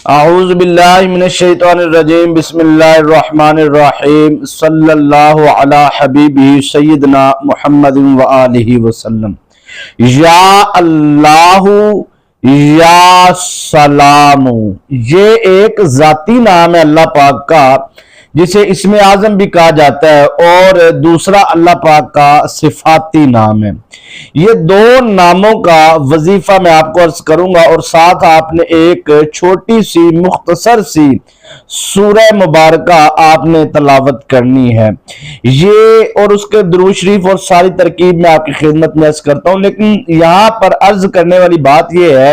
اعوذ باللہ من الشیطان الرجیم بسم اللہ الرحمن الرحیم صلی اللہ علی حبیبہ سیدنا محمد وآلہ وسلم۔ یا اللہ یا سلام، یہ ایک ذاتی نام ہے اللہ پاک کا جسے اسم اعظم بھی کہا جاتا ہے، اور دوسرا اللہ پاک کا صفاتی نام ہے۔ یہ دو ناموں کا وظیفہ میں آپ کو عرض کروں گا، اور ساتھ آپ نے ایک چھوٹی سی مختصر سی سورہ مبارکہ آپ نے تلاوت کرنی ہے۔ یہ اور اس کے درود شریف اور ساری ترکیب میں آپ کی خدمت میں عرض کرتا ہوں، لیکن یہاں پر عرض کرنے والی بات یہ ہے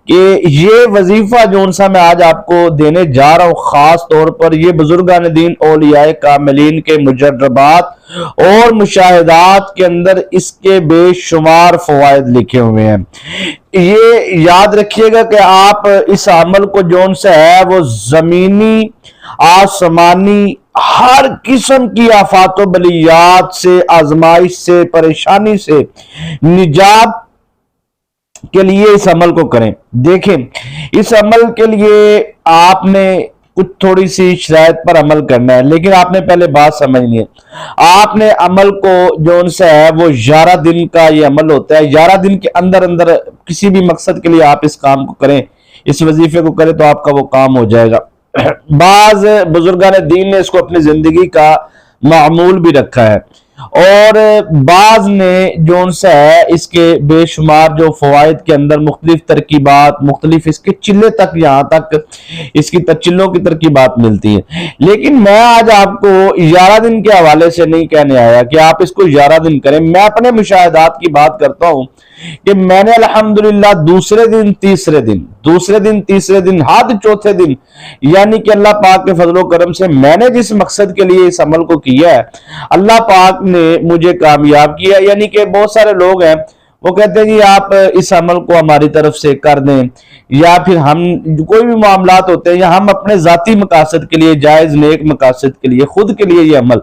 کہ یہ وظیفہ جو سا میں آج آپ کو دینے جا رہا ہوں، خاص طور پر یہ بزرگان دین اولیاء کاملین کے مجربات اور مشاہدات کے اندر اس کے بے شمار فوائد لکھے ہوئے ہیں۔ یہ یاد رکھیے گا کہ آپ اس عمل کو جون سے ہے وہ زمینی آسمانی ہر قسم کی آفات و بلیات سے، آزمائش سے، پریشانی سے نجات کے لیے اس عمل کو کریں۔ دیکھیں، اس عمل کے لیے آپ نے کچھ تھوڑی سی شرائط پر عمل کرنا ہے، لیکن آپ نے پہلے بات سمجھنی ہے۔ آپ نے عمل کو جون سے ہے وہ 11 دن کا یہ عمل ہوتا ہے۔ 11 دن کے اندر کسی بھی مقصد کے لیے آپ اس کام کو کریں، اس وظیفے کو کریں، تو آپ کا وہ کام ہو جائے گا۔ بعض بزرگان دین نے اس کو اپنی زندگی کا معمول بھی رکھا ہے، اور بعض نے جون سا ہے اس کے بے شمار جو فوائد کے اندر مختلف ترکیبات، مختلف اس کے چلے تک، یہاں تک اس کی چلوں کی ترکیبات ملتی ہیں۔ لیکن میں آج آپ کو 11 دن کے حوالے سے نہیں کہنے آیا کہ آپ اس کو 11 دن کریں۔ میں اپنے مشاہدات کی بات کرتا ہوں کہ میں نے الحمدللہ دوسرے دن تیسرے دن حد چوتھے دن، یعنی کہ اللہ پاک کے فضل و کرم سے میں نے جس مقصد کے لیے اس عمل کو کیا ہے، اللہ پاک نے مجھے کامیاب کیا۔ یعنی کہ بہت سارے لوگ ہیں وہ کہتے ہیں جی آپ اس عمل کو ہماری طرف سے کر دیں، یا پھر ہم کوئی بھی معاملات ہوتے ہیں، یا ہم اپنے ذاتی مقاصد کے لیے، جائز نیک مقاصد کے لیے، خود کے لیے یہ عمل،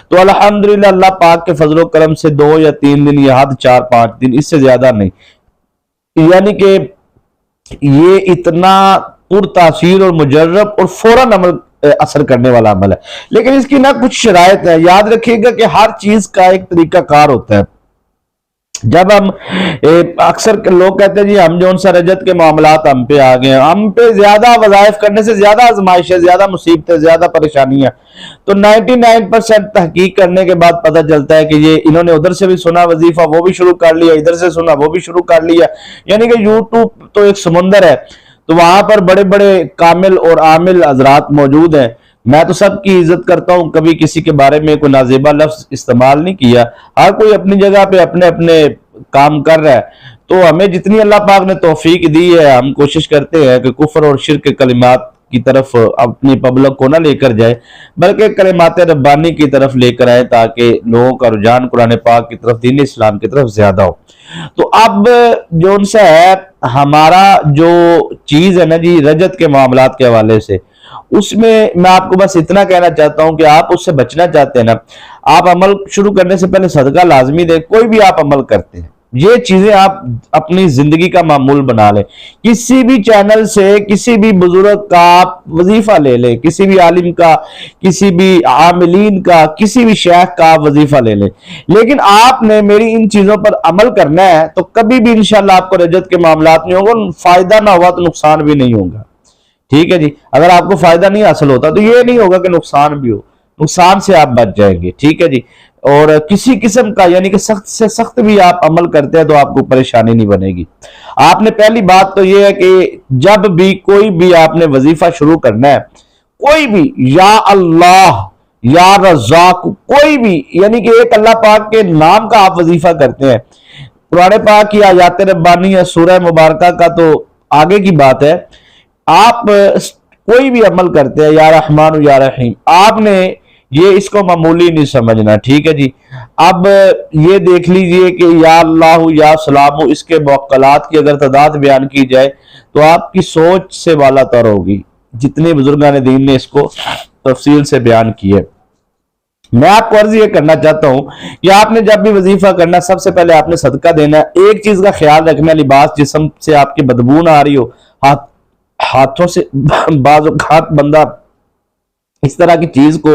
تو الحمدللہ اللہ پاک کے فضل و کرم سے 2 یا 3 دن یا حد 4-5 دن، اس سے زیادہ نہیں۔ یعنی کہ یہ اتنا پر تاثیر اور مجرب اور فوراً عمل اثر کرنے والا عمل ہے، لیکن اس کی نہ کچھ شرائط ہے۔ یاد رکھیے گا کہ ہر چیز کا ایک طریقہ کار ہوتا ہے۔ جب ہم اکثر لوگ کہتے ہیں جی ہم جو سا رجت کے معاملات ہم پہ آ گئے ہیں، ہم پہ زیادہ وظائف کرنے سے زیادہ آزمائش ہے، زیادہ مصیبتیں، زیادہ پریشانیاں، تو 99% تحقیق کرنے کے بعد پتہ چلتا ہے کہ یہ انہوں نے ادھر سے بھی سنا وظیفہ، وہ بھی شروع کر لیا، ادھر سے سنا وہ بھی شروع کر لیا۔ یعنی کہ یوٹیوب تو ایک سمندر ہے، تو وہاں پر بڑے بڑے کامل اور عامل حضرات موجود ہیں۔ میں تو سب کی عزت کرتا ہوں، کبھی کسی کے بارے میں کوئی نازیبا لفظ استعمال نہیں کیا۔ ہر کوئی اپنی جگہ پہ اپنے اپنے کام کر رہا ہے، تو ہمیں جتنی اللہ پاک نے توفیق دی ہے، ہم کوشش کرتے ہیں کہ کفر اور شرک کے کلمات کی طرف اپنی پبلک کو نہ لے کر جائے، بلکہ کلمات ربانی کی طرف لے کر آئے، تاکہ لوگوں کا رجحان قرآن پاک کی طرف، دین اسلام کی طرف زیادہ ہو۔ تو اب جو ان سے ہے ہمارا جو چیز ہے نا جی رجت کے معاملات کے حوالے سے، اس میں میں آپ کو بس اتنا کہنا چاہتا ہوں کہ آپ اس سے بچنا چاہتے ہیں نا، آپ عمل شروع کرنے سے پہلے صدقہ لازمی دیں۔ کوئی بھی آپ عمل کرتے ہیں، یہ چیزیں آپ اپنی زندگی کا معمول بنا لیں۔ کسی بھی چینل سے کسی بھی بزرگ کا آپ وظیفہ لے لیں، کسی بھی عالم کا، کسی بھی عاملین کا، کسی بھی شیخ کا آپ وظیفہ لے لیں، لیکن آپ نے میری ان چیزوں پر عمل کرنا ہے، تو کبھی بھی انشاءاللہ آپ کو رجت کے معاملات نہیں ہوگا۔ فائدہ نہ ہوا تو نقصان بھی نہیں ہوگا، ٹھیک ہے جی۔ اگر آپ کو فائدہ نہیں حاصل ہوتا تو یہ نہیں ہوگا کہ نقصان بھی ہو، نقصان سے آپ بچ جائیں گے، ٹھیک ہے جی۔ اور کسی قسم کا یعنی کہ سخت سے سخت بھی آپ عمل کرتے ہیں تو آپ کو پریشانی نہیں بنے گی۔ آپ نے پہلی بات تو یہ ہے کہ جب بھی کوئی بھی آپ نے وظیفہ شروع کرنا ہے، کوئی بھی، یا اللہ، یا رزاق، کوئی بھی، یعنی کہ ایک اللہ پاک کے نام کا آپ وظیفہ کرتے ہیں۔ قرآن پاک کی آیات ربانی ہے، سورہ مبارکہ کا تو آگے کی بات ہے۔ آپ کوئی بھی عمل کرتے ہیں، یا رحمان یا رحیم، آپ نے یہ اس کو معمولی نہیں سمجھنا، ٹھیک ہے جی۔ اب یہ دیکھ لیجئے کہ یا اللہ یا سلام، اس کے موکلات کی اگر تعداد بیان کی جائے تو آپ کی سوچ سے والا تر ہوگی، جتنے بزرگان دین نے اس کو تفصیل سے بیان کی ہے۔ میں آپ کو عرض یہ کرنا چاہتا ہوں کہ آپ نے جب بھی وظیفہ کرنا، سب سے پہلے آپ نے صدقہ دینا ہے۔ ایک چیز کا خیال رکھنا، لباس جسم سے آپ کی بدبو نہ آ رہی ہو، ہاتھوں سے بعض اوقات بندہ اس طرح کی چیز کو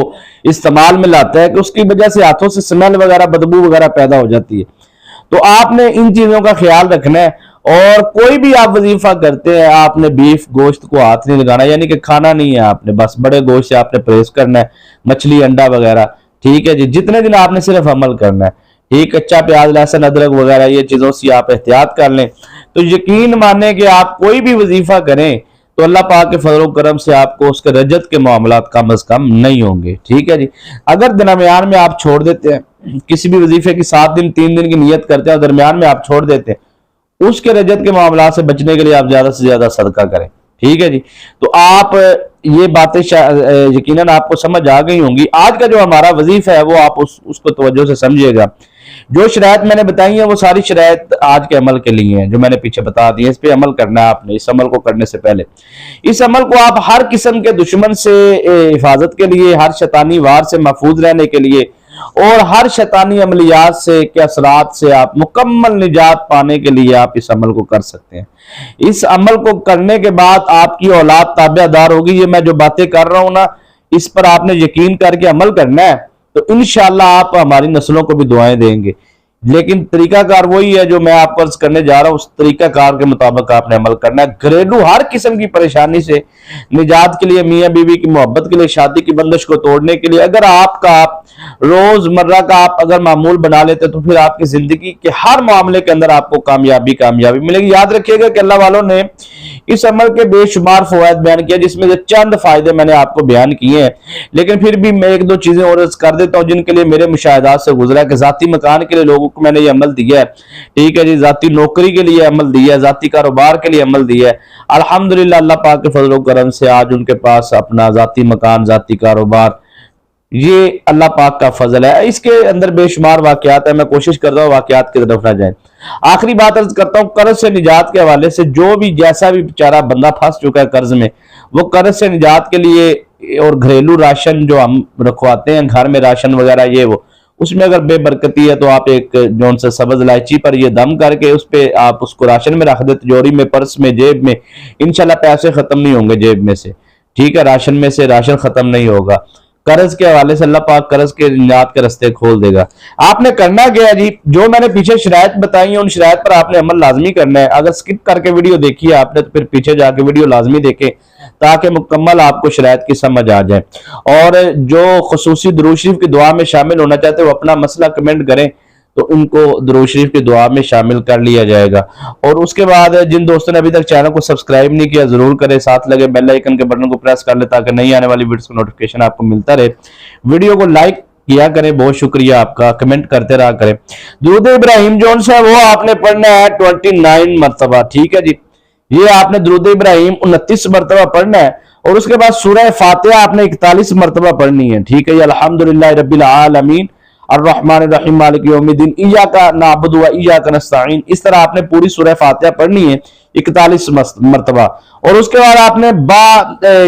استعمال میں لاتا ہے کہ اس کی وجہ سے ہاتھوں سے سمیل وغیرہ بدبو وغیرہ پیدا ہو جاتی ہے. تو آپ نے ان چیزوں کا خیال رکھنا ہے. اور کوئی بھی آپ وظیفہ کرتے ہیں آپ نے بیف گوشت کو ہاتھ نہیں لگانا، یعنی کہ کھانا نہیں ہے آپ نے، بس بڑے گوشت سے آپ نے پرہیز کرنا ہے، مچھلی انڈا وغیرہ، ٹھیک ہے جی. جتنے دن آپ نے صرف عمل کرنا ہے، ٹھیک، کچا پیاز لہسن ادرک وغیرہ یہ چیزوں سے آپ احتیاط کر لیں. تو یقین مانیں کہ آپ کوئی بھی وظیفہ کریں تو اللہ پاک کے فضل و کرم سے آپ کو اس کے رجت کے معاملات کم از کم نہیں ہوں گے، ٹھیک ہے جی. اگر درمیان میں آپ چھوڑ دیتے ہیں کسی بھی وظیفے کی 7 دن 3 دن کی نیت کرتے ہیں اور درمیان میں آپ چھوڑ دیتے ہیں، اس کے رجت کے معاملات سے بچنے کے لیے آپ زیادہ سے زیادہ صدقہ کریں، ٹھیک ہے جی. تو آپ یہ باتیں یقیناً آپ کو سمجھ آ گئی ہوں گی. آج کا جو ہمارا وظیفہ ہے وہ آپ اس کو توجہ سے سمجھیے گا. جو شرائط میں نے بتائی ہیں وہ ساری شرائط آج کے عمل کے لیے ہیں جو میں نے پیچھے بتا دی ہیں. اس پہ عمل کرنا ہے آپ نے. اس عمل کو کرنے سے پہلے اس عمل کو آپ ہر قسم کے دشمن سے حفاظت کے لیے، ہر شیطانی وار سے محفوظ رہنے کے لیے اور ہر شیطانی عملیات سے کے اثرات سے آپ مکمل نجات پانے کے لیے آپ اس عمل کو کر سکتے ہیں. اس عمل کو کرنے کے بعد آپ کی اولاد تابع دار ہوگی. یہ میں جو باتیں کر رہا ہوں نا، اس پر آپ نے یقین کر کے عمل کرنا ہے تو انشاءاللہ آپ ہماری نسلوں کو بھی دعائیں دیں گے. لیکن طریقہ کار وہی ہے جو میں آپ کو عرض کرنے جا رہا ہوں. اس طریقہ کار کے مطابق آپ نے عمل کرنا ہے. گھریلو ہر قسم کی پریشانی سے نجات کے لیے، میاں بیوی کی محبت کے لیے، شادی کی بندش کو توڑنے کے لیے، اگر آپ کا روز مرہ کا آپ اگر معمول بنا لیتے تو پھر آپ کی زندگی کے ہر معاملے کے اندر آپ کو کامیابی ملے گی. یاد رکھیے گا کہ اللہ والوں نے اس عمل کے بے شمار فوائد بیان کیا، جس میں سے چند فائدے میں نے آپ کو بیان کیے ہیں. لیکن پھر بھی میں ایک دو چیزیں اور عرض کر دیتا ہوں جن کے لیے میرے مشاہدات سے گزرا ہے کہ ذاتی مکان کے لیے لوگوں کو میں نے یہ عمل دیا ہے، ٹھیک ہے جی. ذاتی نوکری کے لیے عمل دیا ہے، ذاتی کاروبار کے لیے عمل دیا ہے. الحمدللہ اللہ پاک کے فضل و کرم سے آج ان کے پاس اپنا ذاتی مکان، ذاتی کاروبار، یہ اللہ پاک کا فضل ہے. اس کے اندر بے شمار واقعات ہیں. میں کوشش کرتا ہوں واقعات کی طرف نہ جائیں. آخری بات عرض کرتا ہوں قرض سے نجات کے حوالے سے. جو بھی جیسا بھی بیچارہ بندہ پھنس چکا ہے قرض میں، وہ قرض سے نجات کے لیے اور گھریلو راشن جو ہم رکھواتے ہیں گھر میں راشن وغیرہ یہ وہ، اس میں اگر بے برکتی ہے تو آپ ایک جون سے سبز الائچی پر یہ دم کر کے اس پہ آپ اس کو راشن میں رکھ دیں، تجوری میں، پرس میں، جیب میں. انشاءاللہ پیسے ختم نہیں ہوں گے جیب میں سے، ٹھیک ہے. راشن میں سے راشن ختم نہیں ہوگا. قرض کے حوالے سے اللہ پاک قرض کے نجات کے رستے کھول دے گا. آپ نے کرنا کیا ہے جی، جو میں نے پیچھے شرائط بتائی ہیں ان شرائط پر آپ نے عمل لازمی کرنا ہے. اگر سکپ کر کے ویڈیو دیکھی ہے آپ نے تو پھر پیچھے جا کے ویڈیو لازمی دیکھیں تاکہ مکمل آپ کو شرائط کی سمجھ آ جائے. اور جو خصوصی درود شریف کی دعا میں شامل ہونا چاہتے ہیں وہ اپنا مسئلہ کمنٹ کریں تو ان کو درود شریف کی دعا میں شامل کر لیا جائے گا. اور اس کے بعد جن دوستوں نے ابھی تک چینل کو سبسکرائب نہیں کیا ضرور کریں، ساتھ لگے بیل آئیکن کے بٹن کو پریس کر لیں تاکہ نئی آنے والی ویڈیوز کا نوٹیفیکیشن آپ کو ملتا رہے. ویڈیو کو لائک کیا کریں، بہت شکریہ آپ کا. کمنٹ کرتے رہا کریں. درود ابراہیم جون سے وہ آپ نے پڑھنا ہے 29 مرتبہ، ٹھیک ہے جی. یہ آپ نے درود ابراہیم 29 مرتبہ پڑھنا ہے. اور اس کے بعد سورہ فاتحہ آپ نے 41 مرتبہ پڑھنی ہے، ٹھیک ہے. یہ الحمدللہ رب العالمین الرحمن الرحیم مالک یوم الدین ایاک نعبد و ایاک نستعین، اس طرح آپ نے پوری سورہ فاتحہ پڑھنی ہے 41 مرتبہ. اور اس کے بعد آپ نے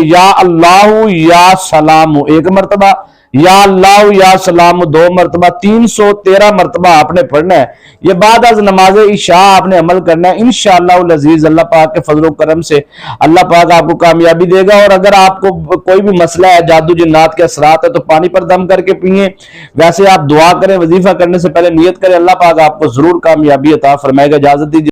یا اللہ یا سلام 1 مرتبہ، یا اللہ یا سلام 2 مرتبہ، 313 مرتبہ آپ نے پڑھنا ہے. یہ بعد از نماز عشاء آپ نے عمل کرنا ہے. انشاءاللہ العزیز اللہ پاک کے فضل و کرم سے اللہ پاک آپ کو کامیابی دے گا. اور اگر آپ کو کوئی بھی مسئلہ ہے، جادو جنات کے اثرات ہے، تو پانی پر دم کر کے پئیں. ویسے آپ دعا کریں، وظیفہ کرنے سے پہلے نیت کریں، اللہ پاک آپ کو ضرور کامیابی عطا فرمائے گا. اجازت دیجیے.